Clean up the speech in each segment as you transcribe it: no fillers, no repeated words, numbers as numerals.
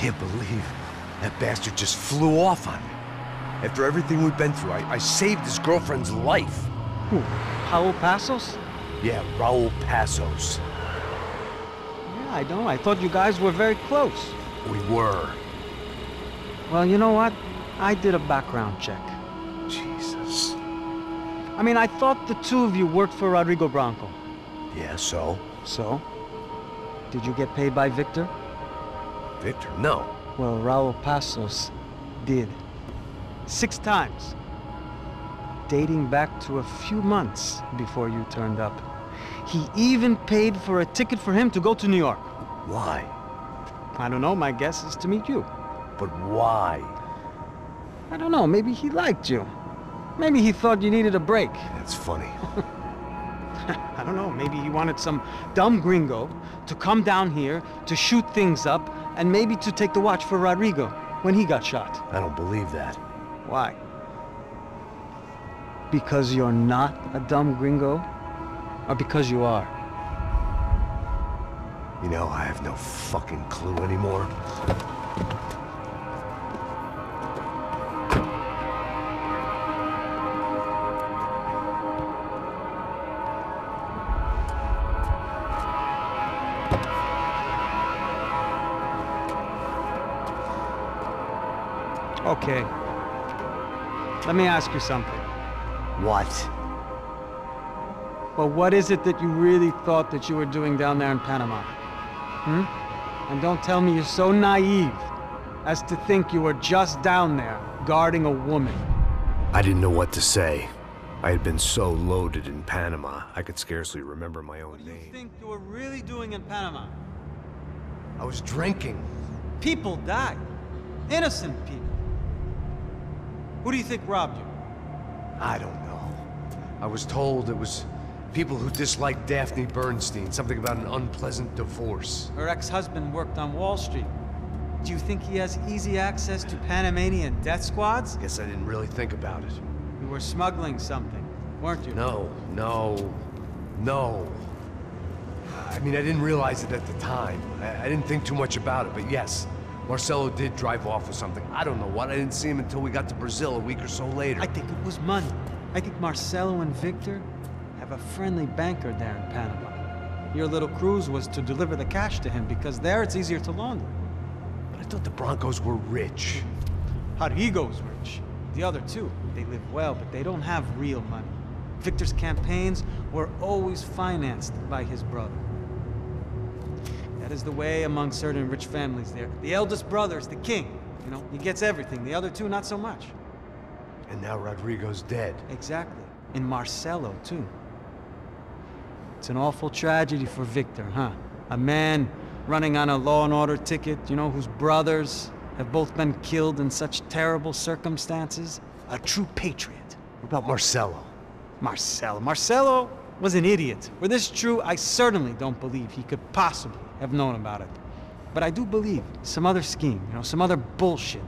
can't believe that bastard just flew off on me. After everything we've been through, I saved his girlfriend's life. Who? Raul Passos? Yeah, Raul Passos. Yeah, I know. I thought you guys were very close. We were. Well, you know what? I did a background check. Jesus. I mean, I thought the two of you worked for Rodrigo Branco. Yeah, so? So? Did you get paid by Victor? Victor? No. Well, Raul Passos did. 6 times. Dating back to a few months before you turned up. He even paid for a ticket for him to go to New York. Why? I don't know, my guess is to meet you. But why? I don't know, maybe he liked you. Maybe he thought you needed a break. That's funny. I don't know, maybe he wanted some dumb gringo to come down here to shoot things up and maybe to take the watch for Rodrigo when he got shot. I don't believe that. Why? Because you're not a dumb gringo? Or because you are? You know, I have no fucking clue anymore. Okay. Let me ask you something. What? Well, what is it that you really thought that you were doing down there in Panama? And don't tell me you're so naive as to think you were just down there guarding a woman. I didn't know what to say. I had been so loaded in Panama, I could scarcely remember my own name. What do you think you were really doing in Panama? I was drinking. People died. Innocent people. Who do you think robbed you? I don't know. I was told it was people who disliked Daphne Bernstein, something about an unpleasant divorce. Her ex-husband worked on Wall Street. Do you think he has easy access to Panamanian death squads? Guess I didn't really think about it. You were smuggling something, weren't you? No. I mean, I didn't realize it at the time. I didn't think too much about it, but yes, Marcelo did drive off with something. I don't know what. I didn't see him until we got to Brazil a week or so later. I think it was money. I think Marcelo and Victor have a friendly banker there in Panama. Your little cruise was to deliver the cash to him because there it's easier to launder. But I thought the Broncos were rich. Rodrigo's rich. The other two, they live well, but they don't have real money. Victor's campaigns were always financed by his brother. That is the way among certain rich families there. The eldest brother is the king. You know, he gets everything. The other two, not so much. And now Rodrigo's dead. Exactly. And Marcelo, too. It's an awful tragedy for Victor, huh? A man running on a law and order ticket, you know, whose brothers have both been killed in such terrible circumstances. A true patriot. What about Marcelo? Marcelo was an idiot. Were this true, I certainly don't believe he could possibly have known about it. But I do believe some other scheme, you know, some other bullshit.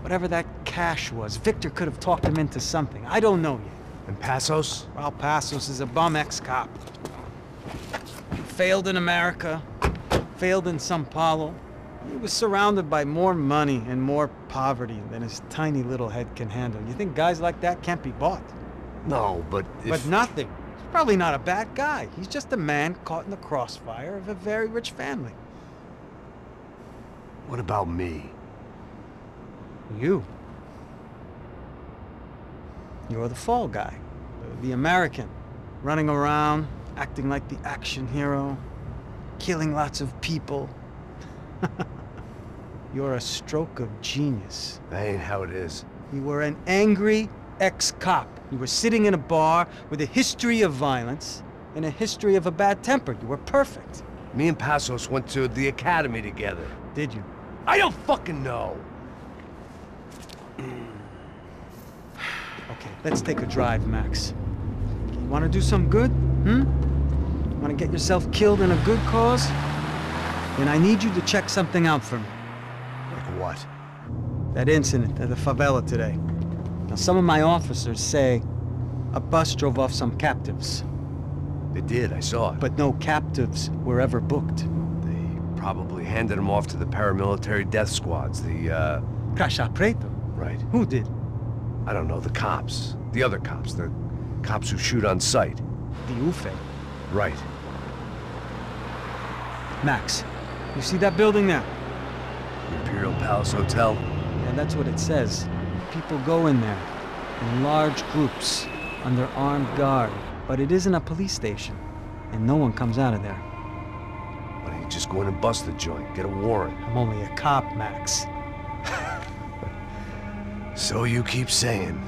Whatever that cash was, Victor could have talked him into something. I don't know yet. And Passos? Well, Passos is a bum ex-cop. Failed in America, failed in São Paulo. He was surrounded by more money and more poverty than his tiny little head can handle. You think guys like that can't be bought? No, but if... But nothing. He's probably not a bad guy. He's just a man caught in the crossfire of a very rich family. What about me? You. You're the fall guy. The American. Running around, acting like the action hero. Killing lots of people. You're a stroke of genius. That ain't how it is. You were an angry ex-cop. You were sitting in a bar with a history of violence and a history of a bad temper. You were perfect. Me and Passos went to the academy together. Did you? I don't fucking know. Okay, let's take a drive, Max. You want to do some good? Want to get yourself killed in a good cause? Then I need you to check something out for me. Like what? That incident at the favela today. Now, some of my officers say a bus drove off some captives. They did, I saw it. But no captives were ever booked. They Probably handed him off to the paramilitary death squads, the, Caixa Preto? Right. Who did? I don't know, the cops. The other cops, the cops who shoot on sight. The UFE. Right. Max, you see that building there? Imperial Palace Hotel? Yeah, that's what it says. People go in there, in large groups, under armed guard. But it isn't a police station, and no one comes out of there. Why don't you just go in and bust the joint, get a warrant? I'm only a cop, Max. So you keep saying.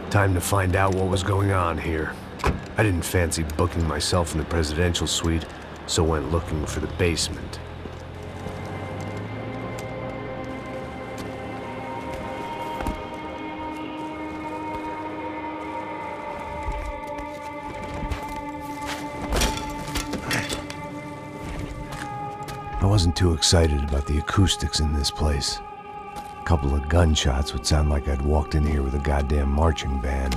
Time to find out what was going on here. I didn't fancy booking myself in the presidential suite, so went looking for the basement. I wasn't too excited about the acoustics in this place. A couple of gunshots would sound like I'd walked in here with a goddamn marching band.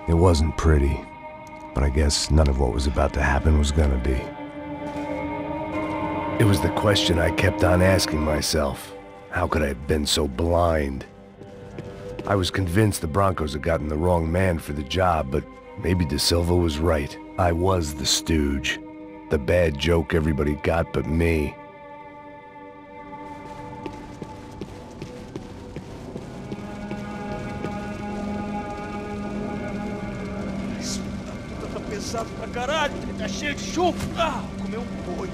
It wasn't pretty, but I guess none of what was about to happen was gonna be. It was the question I kept on asking myself. How could I have been so blind? I was convinced the Broncos had gotten the wrong man for the job, but maybe De Silva was right. I was the stooge. The bad joke everybody got but me. Isso tá pesado pra caralho, tá cheio de chufre. Ah, comeu boi.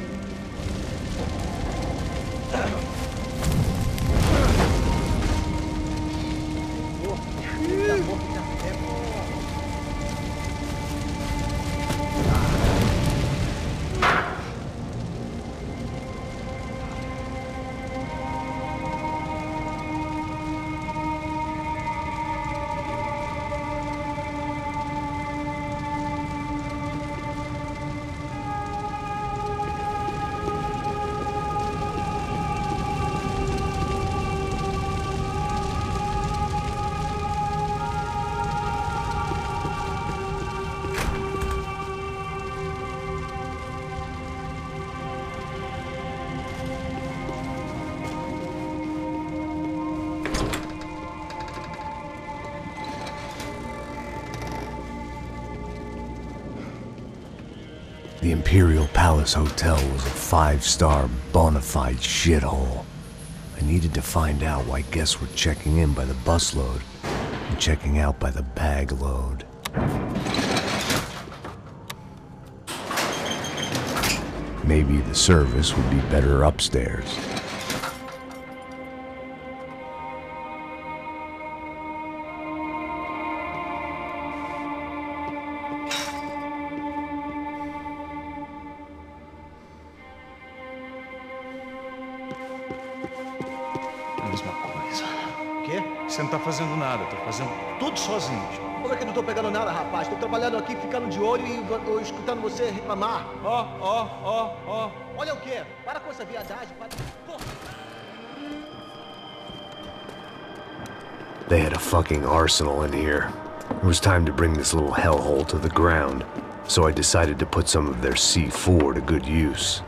The Imperial Palace Hotel was a five-star, bona fide shithole. I needed to find out why guests were checking in by the busload and checking out by the bag load. Maybe the service would be better upstairs. A mesma coisa. O quê? Você não tá fazendo nada, tô fazendo tudo sozinho. Como é que eu não tô pegando nada, rapaz? Tô trabalhando aqui, ficando de olho e escutando você reclamar. Ó. Olha o quê? Para com essa viadagem. Para... Porra. They had a fucking arsenal in here. It was time to bring this little hellhole to the ground, so I decided to put some of their C4 to good use.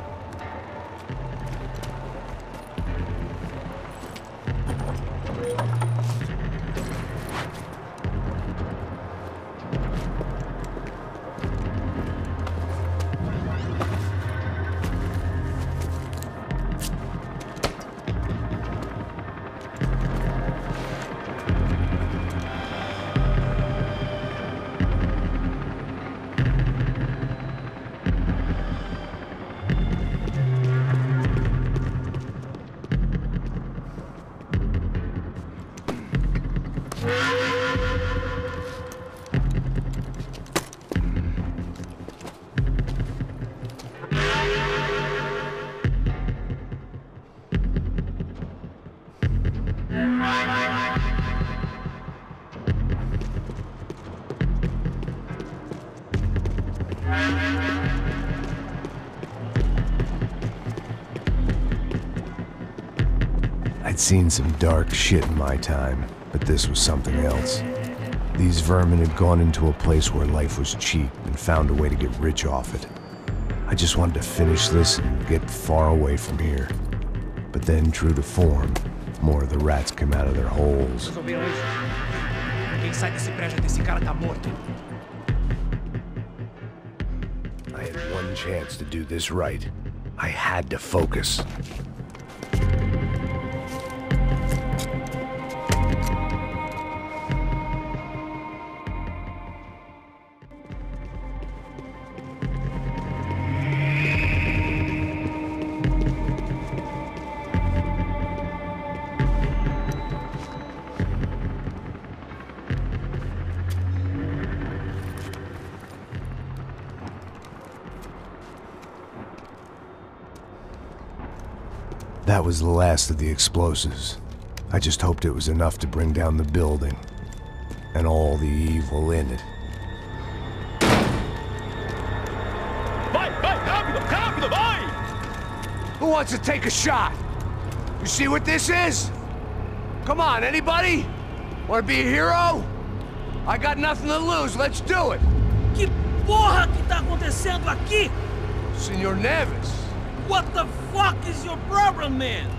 I'd seen some dark shit in my time, But this was something else. These vermin had gone into a place where life was cheap and found a way to get rich off it. I just wanted to finish this and get far away from here. But then, true to form, more of the rats came out of their holes. Resolveram isso. Ninguém sai desse prédio desse cara tá morto. I had one chance to do this right. I had to focus. That was the last of the explosives. I just hoped it was enough to bring down the building. And all the evil in it. Vai, vai, rápido, rápido, vai! Who wants to take a shot? You see what this is? Come on, anybody? Want to be a hero? I got nothing to lose, let's do it! Que porra que tá acontecendo aqui? Senor Neves. What the fuck is your problem, man?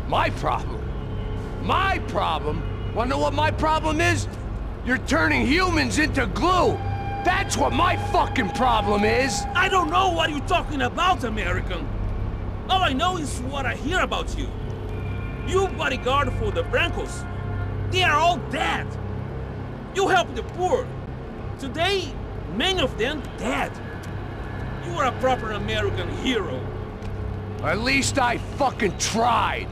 My problem? My problem? Wanna know what my problem is? You're turning humans into glue! That's what my fucking problem is! I don't know what you're talking about, American. All I know is what I hear about you. You bodyguard for the Brancos. They are all dead. You help the poor. Today, many of them dead. You are a proper American hero. At least I fucking tried!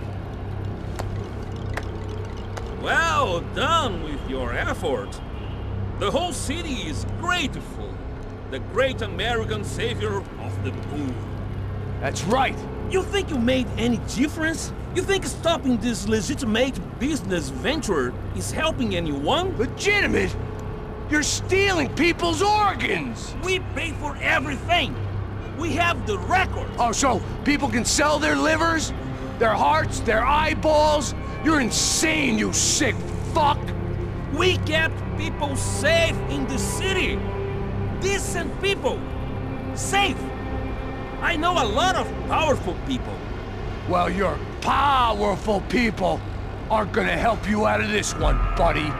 Well done with your effort. The whole city is grateful. The great American savior of the poor. That's right! You think you made any difference? You think stopping this legitimate business venture is helping anyone? Legitimate? You're stealing people's organs! We pay for everything. We have the record. Oh, so people can sell their livers? Their hearts? Their eyeballs? You're insane, you sick fuck! We kept people safe in the city. Decent people. Safe. I know a lot of powerful people. Well, your powerful people aren't gonna help you out of this one, buddy.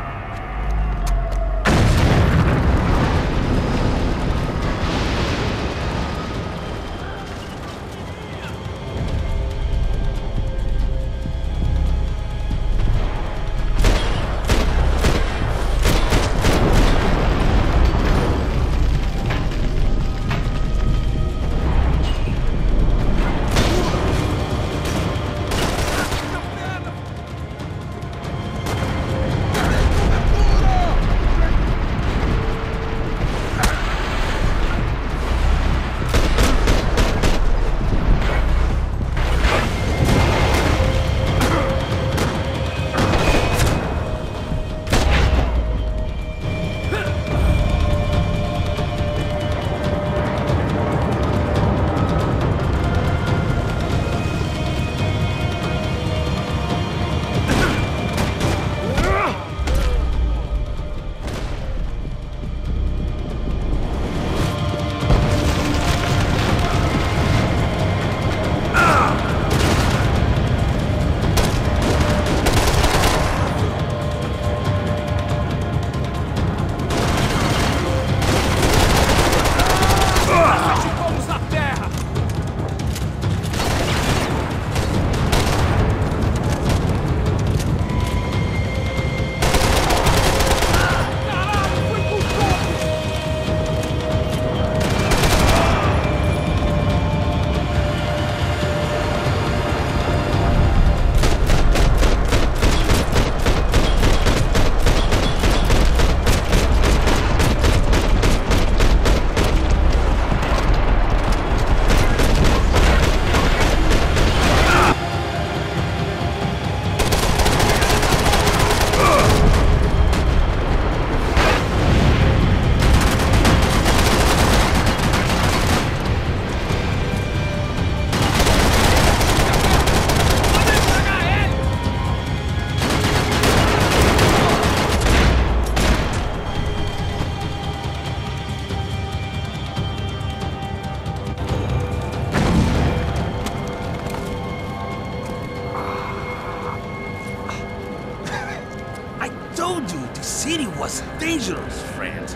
was dangerous, friend.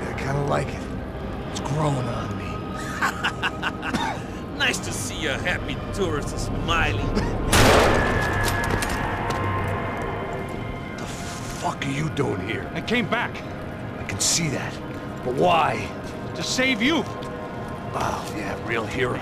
I kinda like it. It's growing on me. Nice to see a happy tourist smiling. The fuck are you doing here? I came back I can see that. But why? to save you. Oh, yeah, real hero.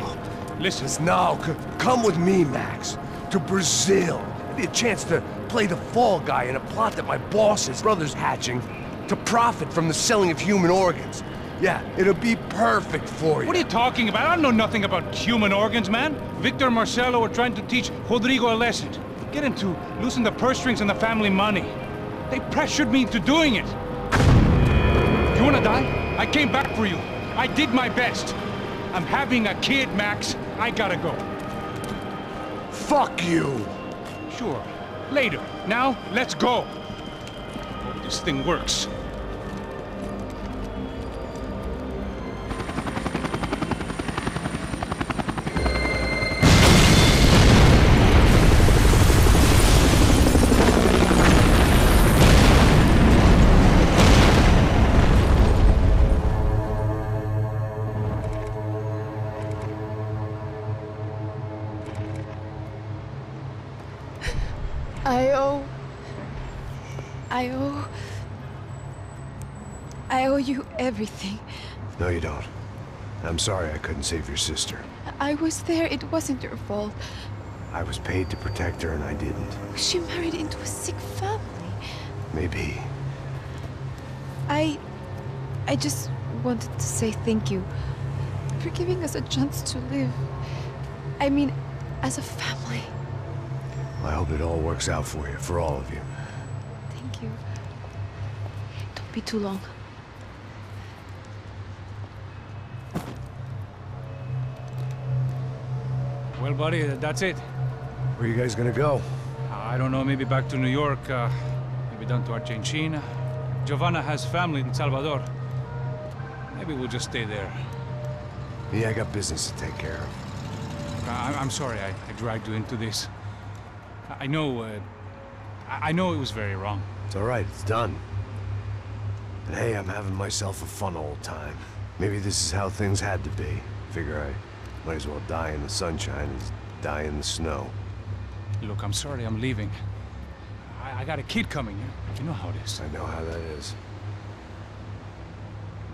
Listen, Now, come with me, Max. To Brazil. Be a chance to play the fall guy in a plot that my boss's brother's hatching to profit from the selling of human organs. Yeah, it'll be perfect for you. what are you talking about? I don't know nothing about human organs, man. Victor and Marcelo were trying to teach Rodrigo a lesson. Get him to loosen the purse strings and the family money. They pressured me into doing it. You wanna die? I came back for you. I did my best. I'm having a kid, Max. I gotta go. Fuck you! Sure. Later. Now, let's go. Hope this thing works. I owe you everything. No, you don't. I'm sorry I couldn't save your sister. I was there. It wasn't your fault. I was paid to protect her and I didn't. She married into a sick family. Maybe. I just wanted to say thank you for giving us a chance to live. I mean, as a family. I hope it all works out for you, for all of you. Thank you. Don't be too long. Well, buddy, that's it. Where are you guys gonna go? I don't know, maybe back to New York, maybe down to Argentina. Giovanna has family in Salvador. Maybe we'll just stay there. Me, I got business to take care of. I'm sorry I dragged you into this. I know it was very wrong. It's all right, it's done. And hey, I'm having myself a fun old time. Maybe this is how things had to be. Figure I might as well die in the sunshine as die in the snow. Look, I'm sorry I'm leaving. I got a kid coming. You know how it is. I know how that is.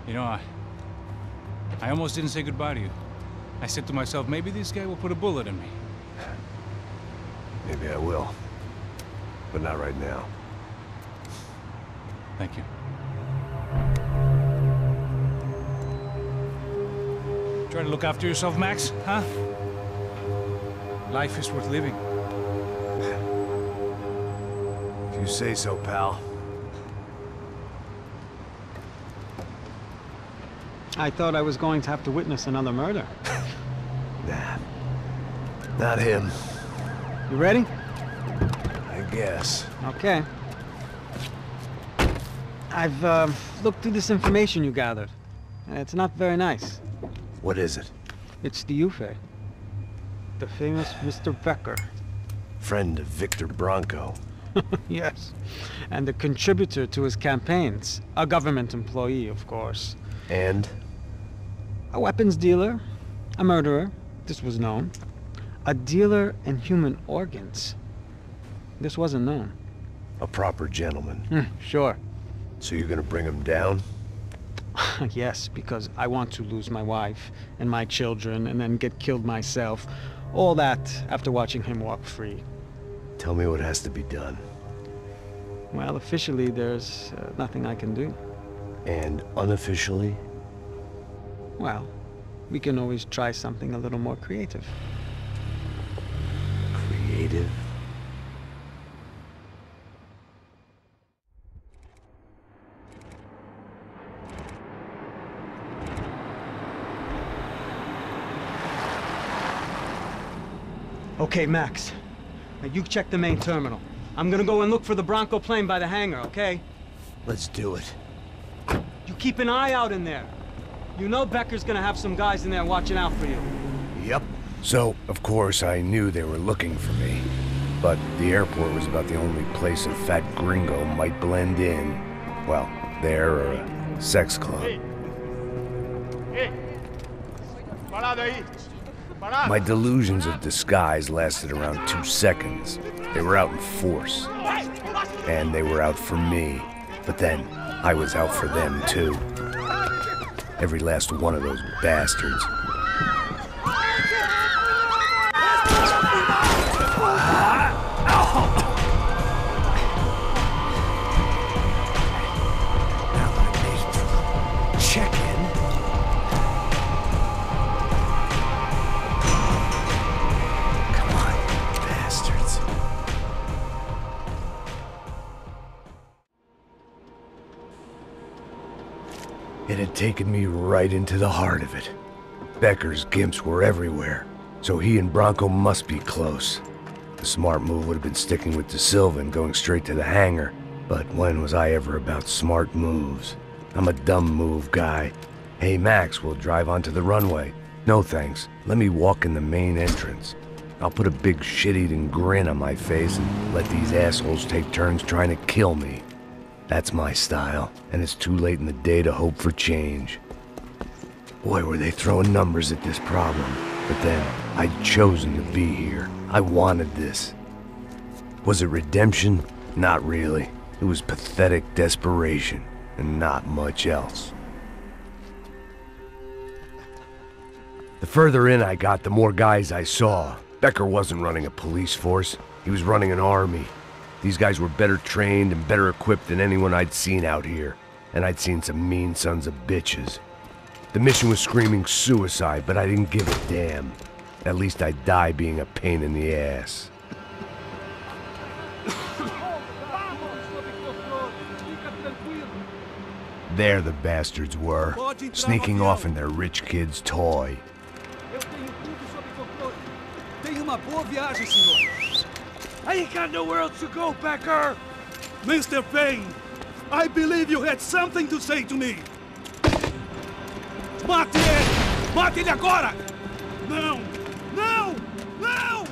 You know, I almost didn't say goodbye to you. I said to myself, maybe this guy will put a bullet in me. Maybe I will. But not right now. Thank you. Try to look after yourself, Max, huh? Life is worth living. If you say so, pal. I thought I was going to have to witness another murder. Nah. Not him. You ready? I guess. Okay. I've looked through this information you gathered. It's not very nice. What is it? It's the Ufe. The famous Mr. Becker. Friend of Victor Bronco. Yes. And a contributor to his campaigns. A government employee, of course. And? A weapons dealer. A murderer. This was known. A dealer in human organs. This wasn't known. A proper gentleman. Sure. So you're gonna bring him down? Yes, because I want to lose my wife and my children and then get killed myself. All that after watching him walk free. Tell me what has to be done. Well, officially, there's nothing I can do. And unofficially? Well, we can always try something a little more creative. Creative? Okay, Max. Now you check the main terminal. I'm gonna go and look for the Bronco plane by the hangar, okay? Let's do it. You keep an eye out in there. You know Becker's gonna have some guys in there watching out for you. Yep. So, of course, I knew they were looking for me. But the airport was about the only place a fat gringo might blend in. Well, there or a sex club. My delusions of disguise lasted around 2 seconds. They were out in force. And they were out for me. But then, I was out for them too. Every last one of those bastards. It had taken me right into the heart of it. Becker's gimps were everywhere, so he and Bronco must be close. The smart move would have been sticking with De Silva and going straight to the hangar, but when was I ever about smart moves? I'm a dumb move guy. Hey Max, we'll drive onto the runway. No thanks, let me walk in the main entrance. I'll put a big shit-eating grin on my face and let these assholes take turns trying to kill me. That's my style, and it's too late in the day to hope for change. Boy, were they throwing numbers at this problem. But then, I'd chosen to be here. I wanted this. Was it redemption? Not really. It was pathetic desperation, and not much else. The further in I got, the more guys I saw. Becker wasn't running a police force. He was running an army. These guys were better trained and better equipped than anyone I'd seen out here. And I'd seen some mean sons of bitches. The mission was screaming suicide, but I didn't give a damn. At least I'd die being a pain in the ass. There the bastards were, sneaking off in their rich kid's toy. I ain't got nowhere else to go, Becker! Mr. Payne, I believe you had something to say to me. Mate ele! Mate ele agora! Não! Não! Não!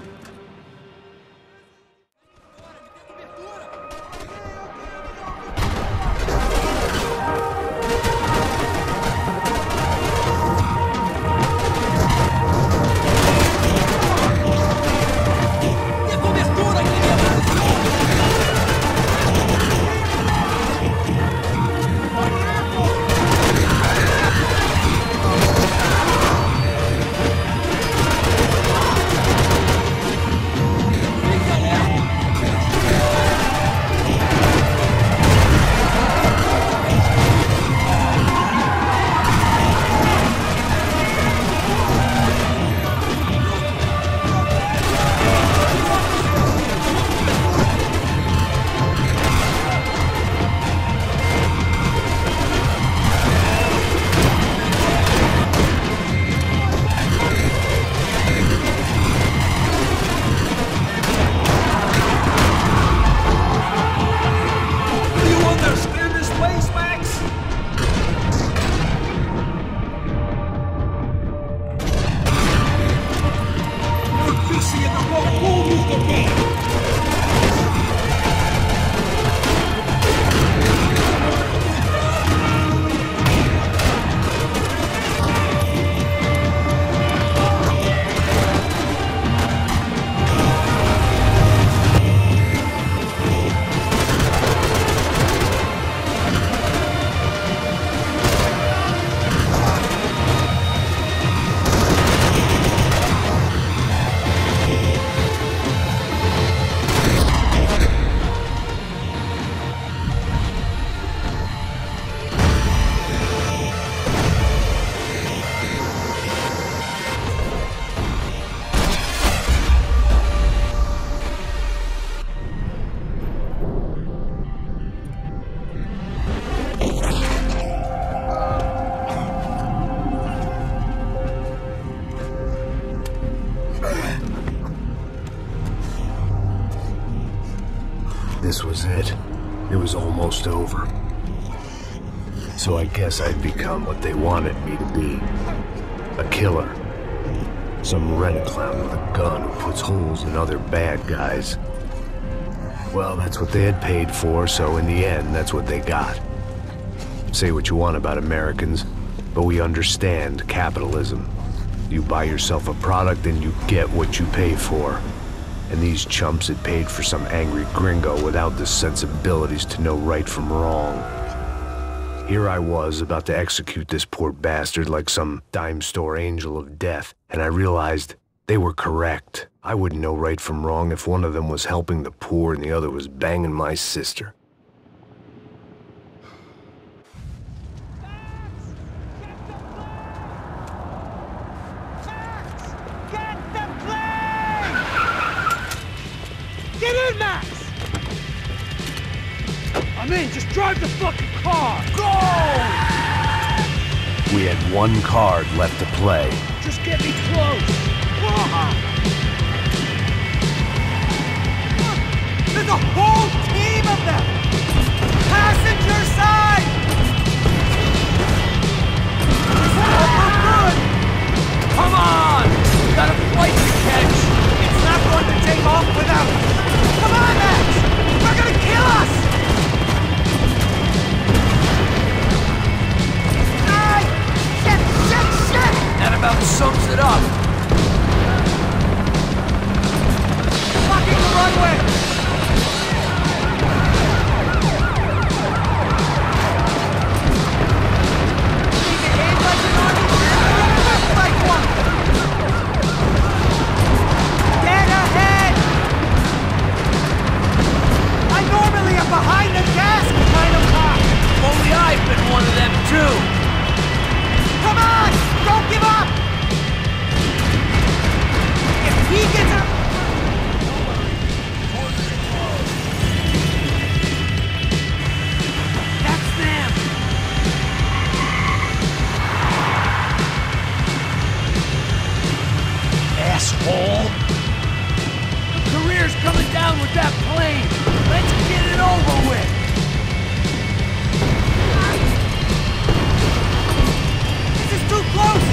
This was it. It was almost over. So I guess I'd become what they wanted me to be. A killer. Some rent-a-clown with a gun who puts holes in other bad guys. Well, that's what they had paid for, so in the end, that's what they got. Say what you want about Americans, but we understand capitalism. You buy yourself a product and you get what you pay for. And these chumps had paid for some angry gringo without the sensibilities to know right from wrong. Here I was, about to execute this poor bastard like some dime store angel of death, and I realized they were correct. I wouldn't know right from wrong if one of them was helping the poor and the other was banging my sister. Get in, Max! I'm in, just drive the fucking car! Go! We had one card left to play. Just get me close! There's a whole team of them! Passenger side! Super good! Come on! We got a flight to catch! It's not going to take off without us! Come on, Max! They're gonna kill us! Ay! Shit! Shit! Shit! That about sums it up. Blocking the runway! Need to aim like an army and whip like one! Dead ahead! I normally am behind the gas kind of cop! Only I've been one of them too! Come on! Don't give up! If he gets up... That's them! Asshole! Career's coming down with that plane! Let's get it over with! This is too close!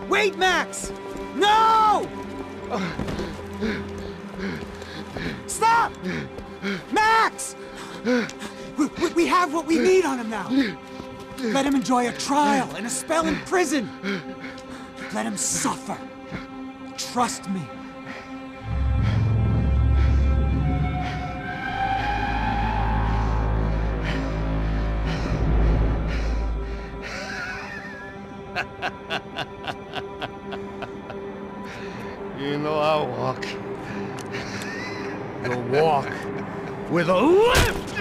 Wait, Max! No! Stop! Max! We have what we need on him now. Let him enjoy a trial and a spell in prison. Let him suffer. Trust me. You know I walk. You'll walk with a lift!